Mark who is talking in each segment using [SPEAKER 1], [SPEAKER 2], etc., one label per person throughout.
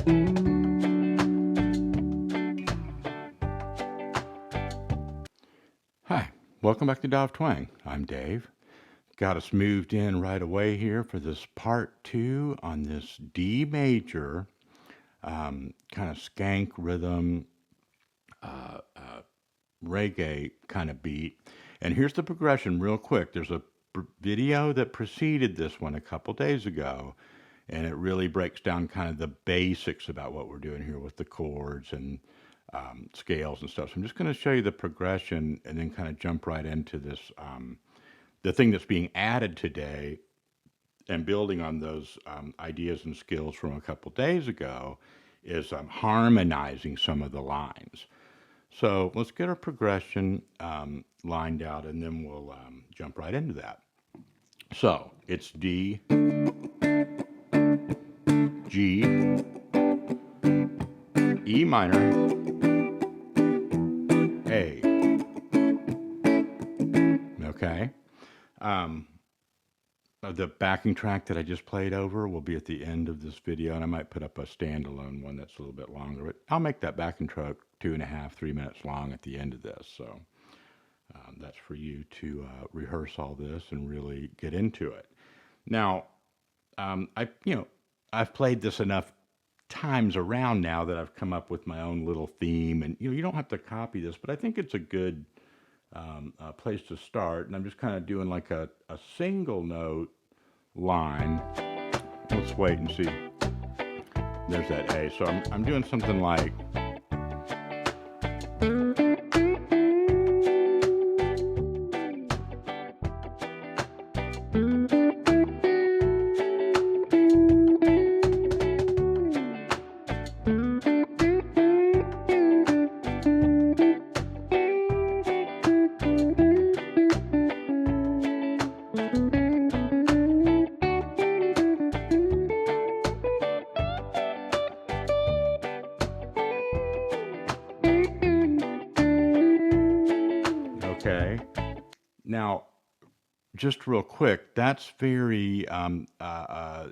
[SPEAKER 1] Hi, welcome back to Dove Twang. I'm Dave. Got us moved in right away here for this part 2 on this D major kind of skank rhythm, reggae kind of beat. And here's the progression real quick. There's a video that preceded this one a couple days ago, and it really breaks down kind of the basics about what we're doing here with the chords and scales and stuff. So I'm just going to show you the progression and then kind of jump right into this. The thing that's being added today and building on those ideas and skills from a couple days ago is harmonizing some of the lines. So let's get our progression lined out and then we'll jump right into that. So it's D, G, E minor, A. Okay. The backing track that I just played over will be at the end of this video, and I might put up a standalone one that's a little bit longer, but I'll make that backing track 2.5, 3 minutes long at the end of this. So that's for you to rehearse all this and really get into it. Now, I've played this enough times around now that I've come up with my own little theme, and you don't have to copy this, but I think it's a good place to start. And I'm just kind of doing like a single note line. Let's wait and see. There's that A. So I'm doing something like. Okay. Now, just real quick, that's very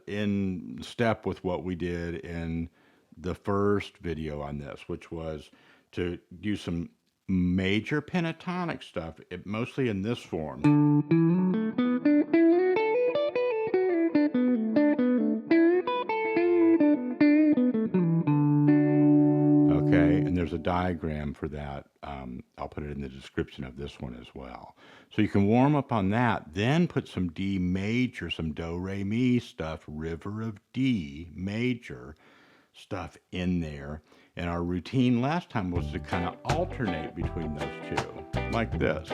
[SPEAKER 1] in step with what we did in the first video on this, which was to do some major pentatonic stuff, mostly in this form. Okay, and there's a diagram for that. I'll put it in the description of this one as well. So you can warm up on that, then put some D major, some do, re, mi stuff, river of D major stuff in there. And our routine last time was to kind of alternate between those two, like this.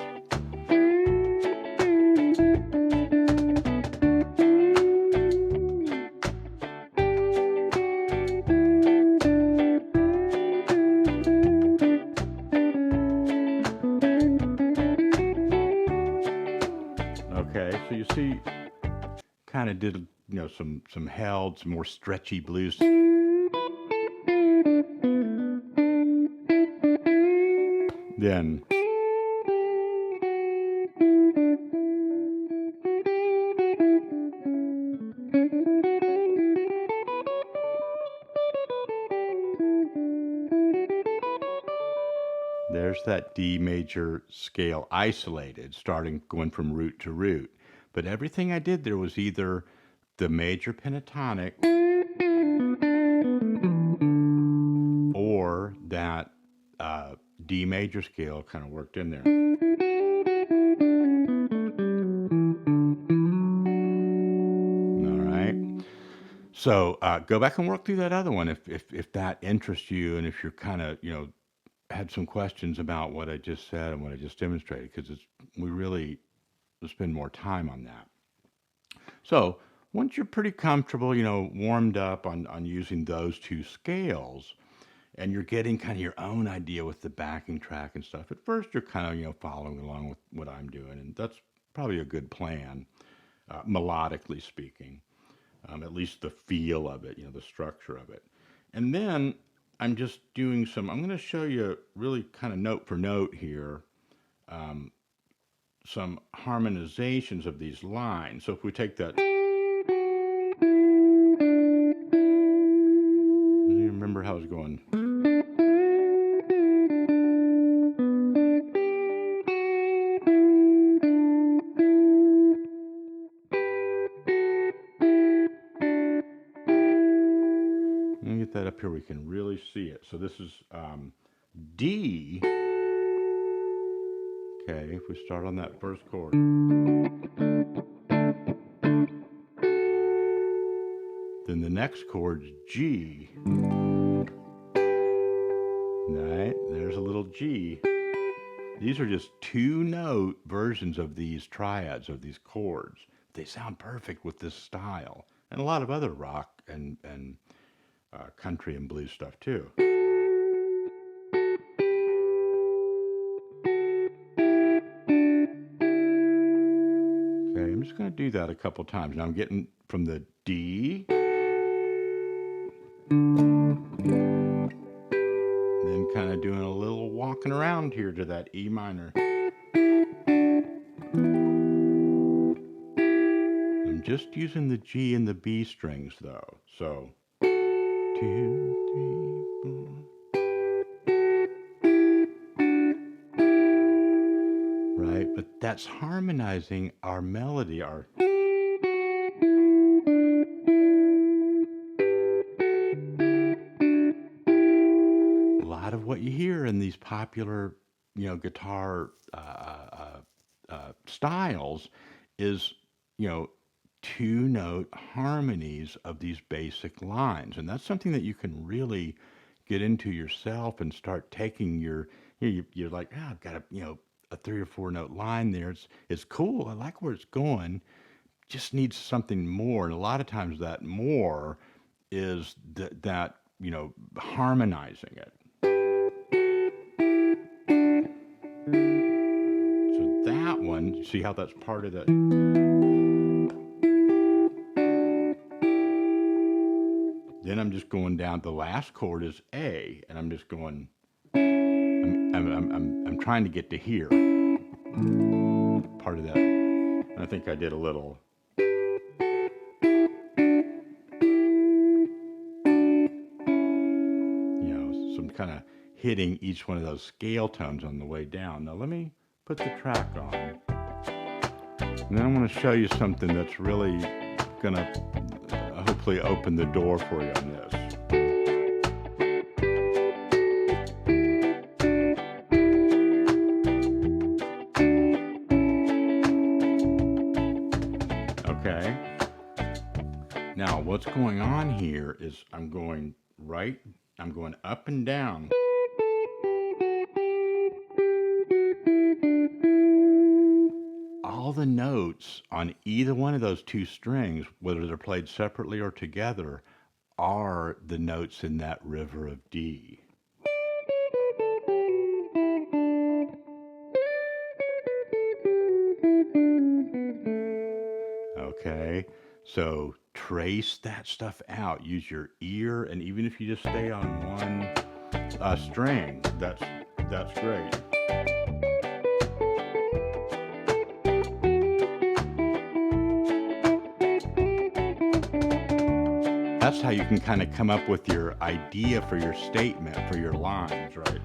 [SPEAKER 1] Okay, so you see, kind of did some held, some more stretchy blues. Then there's that D major scale isolated, going from root to root. But everything I did there was either the major pentatonic or that D major scale kind of worked in there. All right. So go back and work through that other one if that interests you, and if you're kind of had some questions about what I just said and what I just demonstrated, because we really spend more time on that. So once you're pretty comfortable, warmed up on using those two scales, and you're getting kind of your own idea with the backing track and stuff, at first you're kind of following along with what I'm doing, and that's probably a good plan, melodically speaking, at least the feel of it, the structure of it. And then I'm just doing I'm going to show you really kind of note for note here, some harmonizations of these lines. So if we take that, you how it's going. Let me get that up here. We can really see it. So this is D. Okay, if we start on that first chord. Then the next chord's G. Right, there's a little G. These are just 2-note versions of these triads, of these chords. They sound perfect with this style. And a lot of other rock and country and blues stuff too. Okay, I'm just going to do that a couple times. Now I'm getting from the D, then kind of doing a little walking around here to that E minor. I'm just using the G and the B strings though. So 2, 3, 4. Right, but that's harmonizing our melody, our lot of what you hear in these popular, guitar styles is, 2-note harmonies of these basic lines, and that's something that you can really get into yourself and start taking your. You're like, I've got a 3 or 4-note line there. It's cool. I like where it's going. Just needs something more, and a lot of times that more is that harmonizing it. So that one, see how that's part of that. Then I'm just going down. The last chord is A, and I'm just going. I'm trying to get to here. Part of that. And I think I did a little. Some kind of hitting each one of those scale tones on the way down. Now let me put the track on. And then I'm going to show you something that's really going to hopefully open the door for you on this. Okay. Now what's going on here is I'm going up and down. All the notes on either one of those 2 strings, whether they're played separately or together, are the notes in that river of D. Okay, so trace that stuff out. Use your ear, and even if you just stay on one string, that's great. That's how you can kind of come up with your idea for your statement, for your lines, right?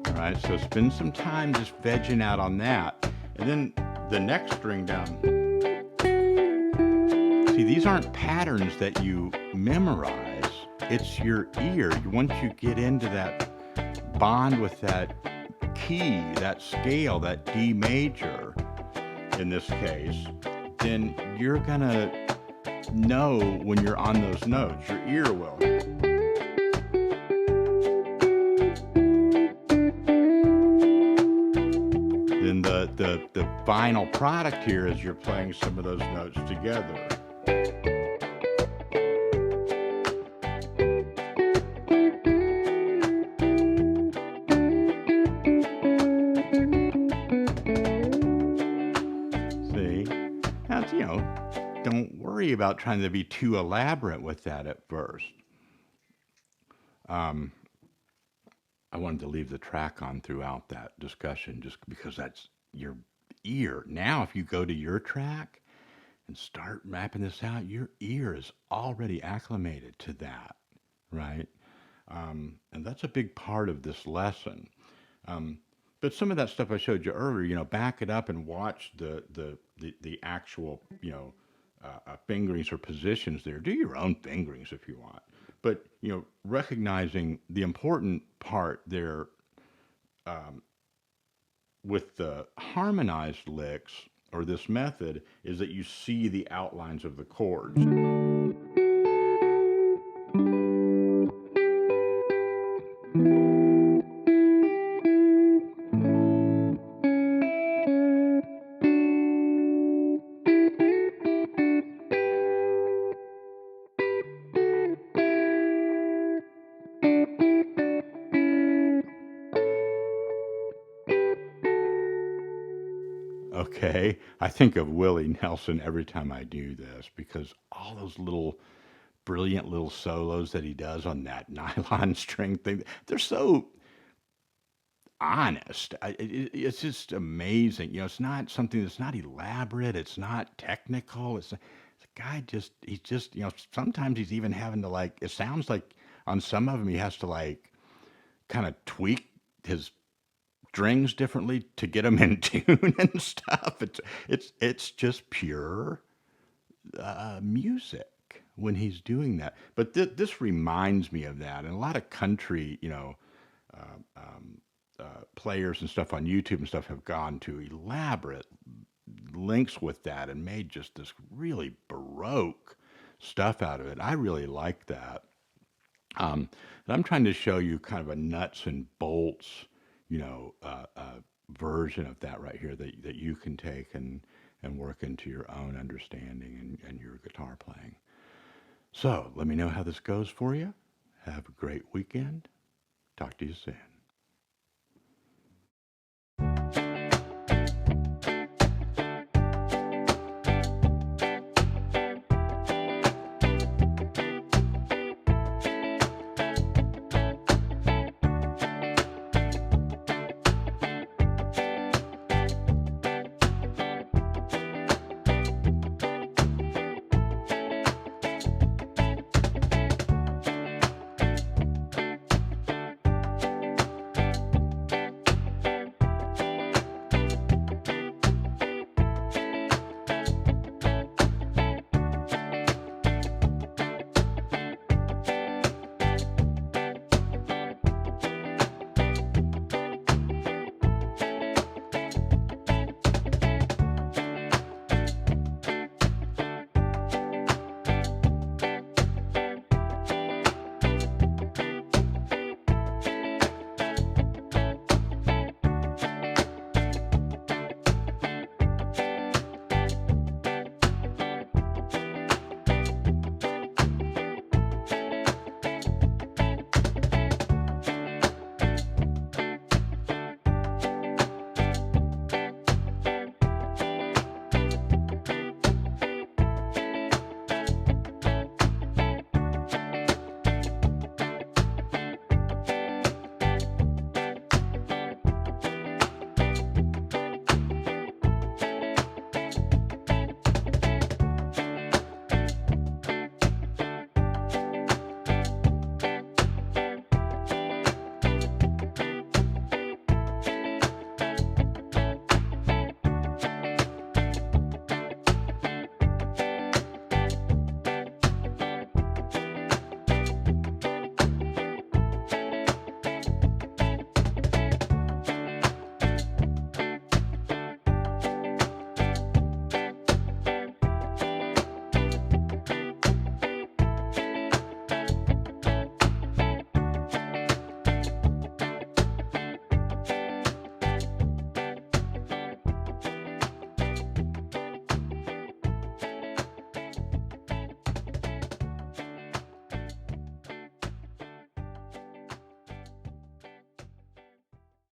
[SPEAKER 1] All right, so spend some time just vegging out on that. And then the next string down. See, these aren't patterns that you memorize. It's your ear. Once you get into that bond with that key, that scale, that D major, in this case, then you're gonna know when you're on those notes. Your ear will. Then the final product here is you're playing some of those notes together. Now, don't worry about trying to be too elaborate with that at first. Um, I wanted to leave the track on throughout that discussion just because that's your ear. Now, if you go to your track and start mapping this out, your ear is already acclimated to that, right? And that's a big part of this lesson. Um, but some of that stuff I showed you earlier, back it up and watch the actual, fingerings or positions there. Do your own fingerings if you want. But, recognizing the important part there with the harmonized licks or this method is that you see the outlines of the chords. Okay, I think of Willie Nelson every time I do this because all those little brilliant little solos that he does on that nylon string thing, they're so honest. It's just amazing. It's not something that's not elaborate. It's not technical. It's the guy he's just, sometimes he's even having to like, it sounds like on some of them he has to like kind of tweak his strings differently to get them in tune and stuff. It's just pure music when he's doing that. But this reminds me of that, and a lot of country, players and stuff on YouTube and stuff have gone to elaborate links with that and made just this really baroque stuff out of it. I really like that. And I'm trying to show you kind of a nuts and bolts, version of that right here that you can take and work into your own understanding and your guitar playing. So let me know how this goes for you. Have a great weekend. Talk to you soon.